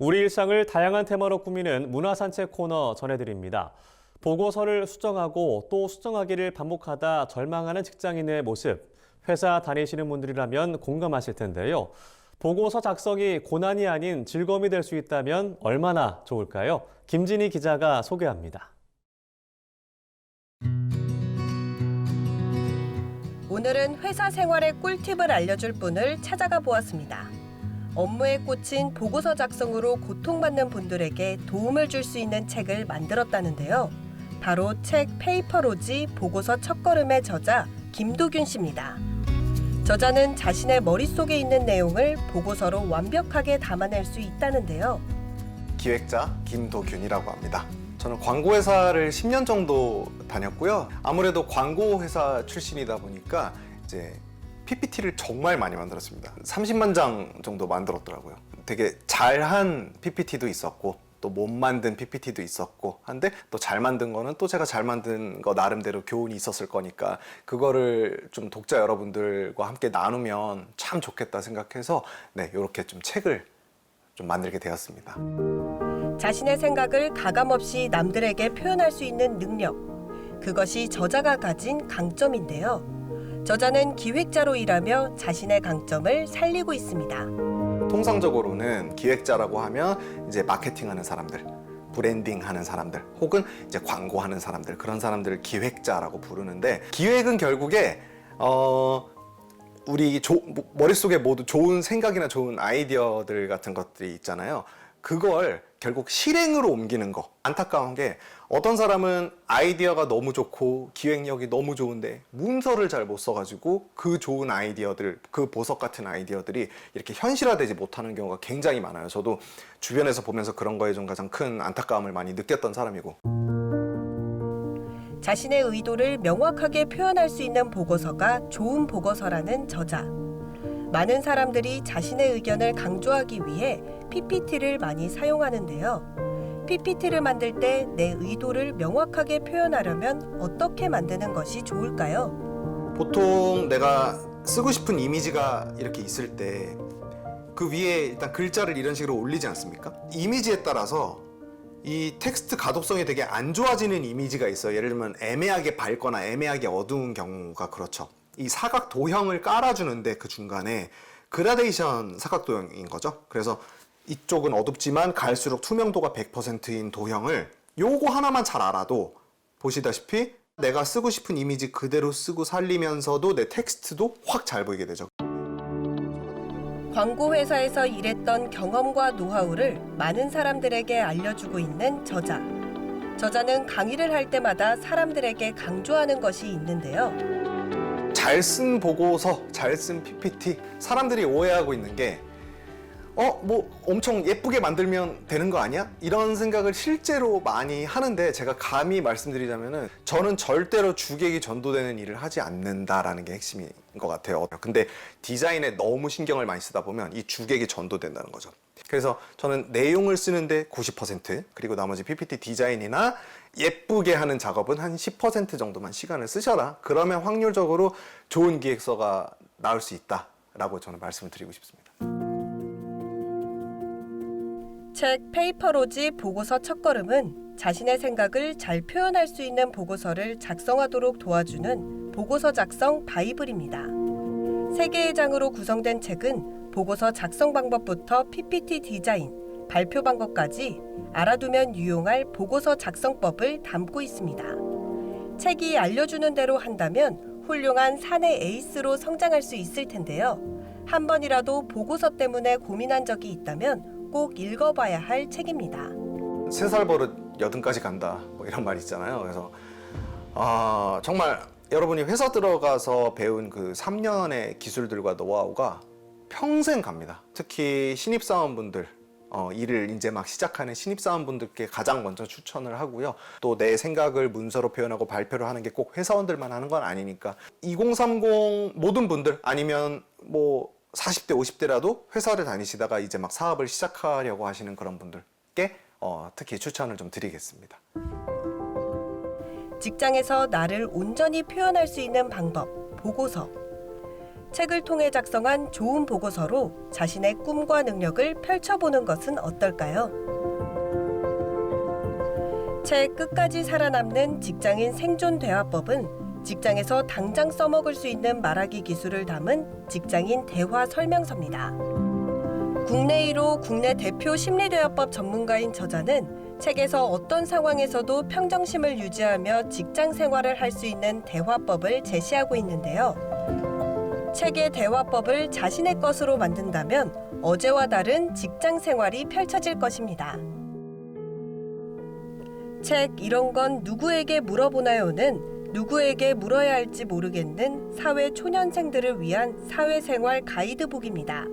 우리 일상을 다양한 테마로 꾸미는 문화산책 코너 전해드립니다. 보고서를 수정하고 또 수정하기를 반복하다 절망하는 직장인의 모습, 회사 다니시는 분들이라면 공감하실 텐데요. 보고서 작성이 고난이 아닌 즐거움이 될 수 있다면 얼마나 좋을까요? 김진희 기자가 소개합니다. 오늘은 회사 생활의 꿀팁을 알려줄 분을 찾아가 보았습니다. 업무에 꽂힌 보고서 작성으로 고통받는 분들에게 도움을 줄 수 있는 책을 만들었다는데요. 바로 책 페이퍼로지 보고서 첫걸음의 저자 김도균 씨입니다. 저자는 자신의 머릿속에 있는 내용을 보고서로 완벽하게 담아낼 수 있다는데요. 기획자 김도균이라고 합니다. 저는 광고회사를 10년 정도 다녔고요. 아무래도 광고회사 출신이다 보니까 이제 PPT를 정말 많이 만들었습니다. 30만 장 정도 만들었더라고요. 되게 잘한 PPT도 있었고 또 못 만든 PPT도 있었고 한데 또 잘 만든 거는 또 제가 잘 만든 거 나름대로 교훈이 있었을 거니까 그거를 좀 독자 여러분들과 함께 나누면 참 좋겠다 생각해서 이렇게 좀 책을 좀 만들게 되었습니다. 자신의 생각을 가감없이 남들에게 표현할 수 있는 능력. 그것이 저자가 가진 강점인데요. 저자는 기획자로 일하며 자신의 강점을 살리고 있습니다. 통상적으로는 기획자라고 하면 이제 마케팅하는 사람들, 브랜딩하는 사람들, 혹은 이제 광고하는 사람들, 그런 사람들을 기획자라고 부르는데, 기획은 결국에 우리 머릿속에 모두 좋은 생각이나 좋은 아이디어들 같은 것들이 있잖아요. 그걸 결국 실행으로 옮기는 거. 안타까운 게 어떤 사람은 아이디어가 너무 좋고 기획력이 너무 좋은데 문서를 잘 못 써가지고 그 좋은 아이디어들, 그 보석 같은 아이디어들이 이렇게 현실화되지 못하는 경우가 굉장히 많아요. 저도 주변에서 보면서 그런 거에 좀 가장 큰 안타까움을 많이 느꼈던 사람이고. 자신의 의도를 명확하게 표현할 수 있는 보고서가 좋은 보고서라는 저자. 많은 사람들이 자신의 의견을 강조하기 위해 PPT를 많이 사용하는데요. PPT를 만들 때 내 의도를 명확하게 표현하려면 어떻게 만드는 것이 좋을까요? 보통 내가 쓰고 싶은 이미지가 이렇게 있을 때 그 위에 일단 글자를 이런 식으로 올리지 않습니까? 이미지에 따라서 이 텍스트 가독성이 되게 안 좋아지는 이미지가 있어요. 예를 들면 애매하게 밝거나 애매하게 어두운 경우가 그렇죠. 이 사각 도형을 깔아주는데 그 중간에 그라데이션 사각 도형인 거죠. 그래서 이쪽은 어둡지만 갈수록 투명도가 100%인 도형을 요거 하나만 잘 알아도 보시다시피 내가 쓰고 싶은 이미지 그대로 쓰고 살리면서도 내 텍스트도 확 잘 보이게 되죠. 광고회사에서 일했던 경험과 노하우를 많은 사람들에게 알려주고 있는 저자. 저자는 강의를 할 때마다 사람들에게 강조하는 것이 있는데요. 잘 쓴 보고서, 잘 쓴 PPT, 사람들이 오해하고 있는 게 뭐 엄청 예쁘게 만들면 되는 거 아니야? 이런 생각을 실제로 많이 하는데, 제가 감히 말씀드리자면은 저는 절대로 주객이 전도되는 일을 하지 않는다라는 게 핵심인 것 같아요. 근데 디자인에 너무 신경을 많이 쓰다 보면 이 주객이 전도된다는 거죠. 그래서 저는 내용을 쓰는데 90%, 그리고 나머지 PPT 디자인이나 예쁘게 하는 작업은 한 10% 정도만 시간을 쓰셔라. 그러면 확률적으로 좋은 기획서가 나올 수 있다라고 저는 말씀을 드리고 싶습니다. 책 페이퍼로지 보고서 첫걸음은 자신의 생각을 잘 표현할 수 있는 보고서를 작성하도록 도와주는 보고서 작성 바이블입니다. 3개의 장으로 구성된 책은 보고서 작성 방법부터 PPT 디자인, 발표 방법까지 알아두면 유용할 보고서 작성법을 담고 있습니다. 책이 알려주는 대로 한다면 훌륭한 사내 에이스로 성장할 수 있을 텐데요. 한 번이라도 보고서 때문에 고민한 적이 있다면 꼭 읽어봐야 할 책입니다. 3살 버릇 80까지 간다, 뭐 이런 말 있잖아요. 그래서 정말 여러분이 회사 들어가서 배운 그 3년의 기술들과 노하우가 평생 갑니다. 특히 신입사원분들, 일을 이제 막 시작하는 신입사원분들께 가장 먼저 추천을 하고요. 또 내 생각을 문서로 표현하고 발표를 하는 게 꼭 회사원들만 하는 건 아니니까 2030 모든 분들, 아니면 뭐 40대, 50대라도 회사를 다니시다가 이제 막 사업을 시작하려고 하시는 그런 분들께 특히 추천을 좀 드리겠습니다. 직장에서 나를 온전히 표현할 수 있는 방법, 보고서. 책을 통해 작성한 좋은 보고서로 자신의 꿈과 능력을 펼쳐보는 것은 어떨까요? 책 끝까지 살아남는 직장인 생존 대화법은 직장에서 당장 써먹을 수 있는 말하기 기술을 담은 직장인 대화 설명서입니다. 국내 1호 국내 대표 심리대화법 전문가인 저자는 책에서 어떤 상황에서도 평정심을 유지하며 직장 생활을 할 수 있는 대화법을 제시하고 있는데요. 책의 대화법을 자신의 것으로 만든다면 어제와 다른 직장 생활이 펼쳐질 것입니다. 책 이런 건 누구에게 물어보나요는 누구에게 물어야 할지 모르겠는 사회 초년생들을 위한 사회생활 가이드북입니다.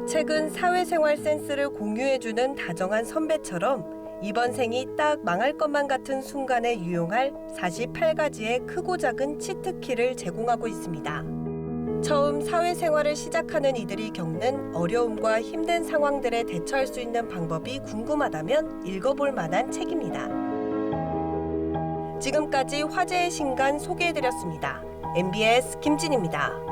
책은 사회생활 센스를 공유해주는 다정한 선배처럼 이번 생이 딱 망할 것만 같은 순간에 유용할 48가지의 크고 작은 치트키를 제공하고 있습니다. 처음 사회생활을 시작하는 이들이 겪는 어려움과 힘든 상황들에 대처할 수 있는 방법이 궁금하다면 읽어볼 만한 책입니다. 지금까지 화제의 신간 소개해드렸습니다. MBS 김진입니다.